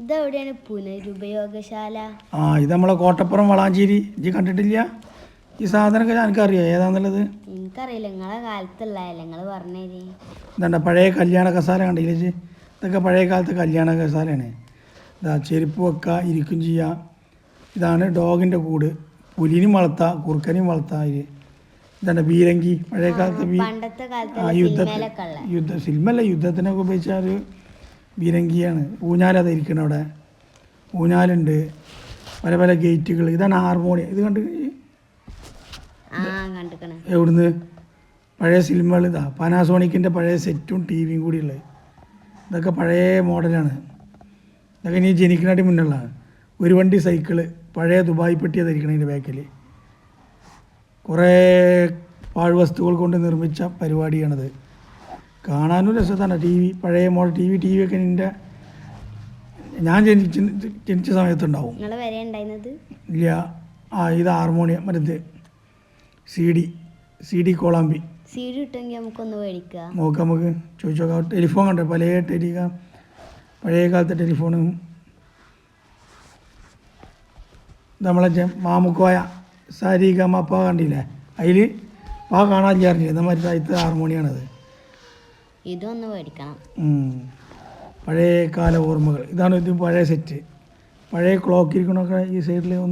ഇതെവിടെയാണ് പുനരുപയോഗശാല? ഇത് നമ്മളെ കോട്ടപ്പുറം വളാഞ്ചേരി. ഇജ്ജ് കണ്ടിട്ടില്ല ഈ സാധനമൊക്കെ? എനിക്കറിയാം ഏതാന്നുള്ളത്. എനിക്കറിയില്ല, നിങ്ങളെ കാലത്തുള്ളതല്ലേ, നിങ്ങൾ പറഞ്ഞേ. ഇതാണ്ട പഴയ കല്യാണ കസാല കണ്ടില്ലേ ഇജ്ജ്? ഇതൊക്കെ പഴയ കാലത്തെ കല്യാണ കസാലയാണ്. ഇതാ ചെരുപ്പ് വെക്കുക, ഇരിക്കും ചെയ്യാം. ഇതാണ് ഡോഗിൻ്റെ കൂട്. പുലിനും വളർത്താം, കുറുക്കനെയും വളർത്താം. ഇതാണ് ബീരങ്കി. പഴയ കാലത്ത് സിനിമല്ല, യുദ്ധത്തിനൊക്കെ ഉപയോഗിച്ച ഒരു ബീരങ്കിയാണ്. ഊഞ്ഞാലത് ഇരിക്കണം അവിടെ. ഊഞ്ഞാലുണ്ട്, പല പല ഗേറ്റുകൾ. ഇതാണ് ഹാർമോണിയം. ഇത് എവിടുന്ന്? പഴയ സിനിമകൾ. ഇതാ പാനാസോണിക്കിൻ്റെ പഴയ സെറ്റും ടി വിയും കൂടിയുള്ളത്. ഇതൊക്കെ പഴയ മോഡലാണ്. ഇതൊക്കെ ഇനി ജനിക്കനായിട്ട് മുന്നുള്ളതാണ്. ഒരു വണ്ടി സൈക്കിള്, പഴയ ദുബായ് പെട്ടി അതായിരിക്കണം ഇതിൻ്റെ ബാക്കിൽ. കുറേ പാഴ്വസ്തുക്കൾ കൊണ്ട് നിർമ്മിച്ച പരിപാടിയാണിത്. കാണാനും രസത്താണ്. ടി വി, പഴയ മോഡൽ ടി വി ഒക്കെ ഞാൻ ജനിച്ച സമയത്തുണ്ടാവും. ഇല്ല. ഇത് ഹാർമോണിയം, മറ്റേ സി ഡി കോളാമ്പി. നോക്കാം, നമുക്ക് ചോദിച്ചോക്കാം. ടെലിഫോൺ കണ്ടോ? പഴയ കാലത്തെ ടെലിഫോണും. നമ്മളെ മാമുക്കോയ സാരിഗമപ്പ കണ്ടില്ലേ? അതിൽ കാണാൻ ചേർന്നില്ല. നമ്മുടെ അടുത്ത ഹാർമോണിയാണത്. ഇതൊന്ന് മേടിക്കണം. പഴയ കാല ഓർമ്മകൾ. ഇതാണ് ഇത് പഴയ സെറ്റ്. പഴയ ക്ലോക്ക് ഇരിക്കണമൊക്കെ ഈ സൈഡിൽ ഒന്ന്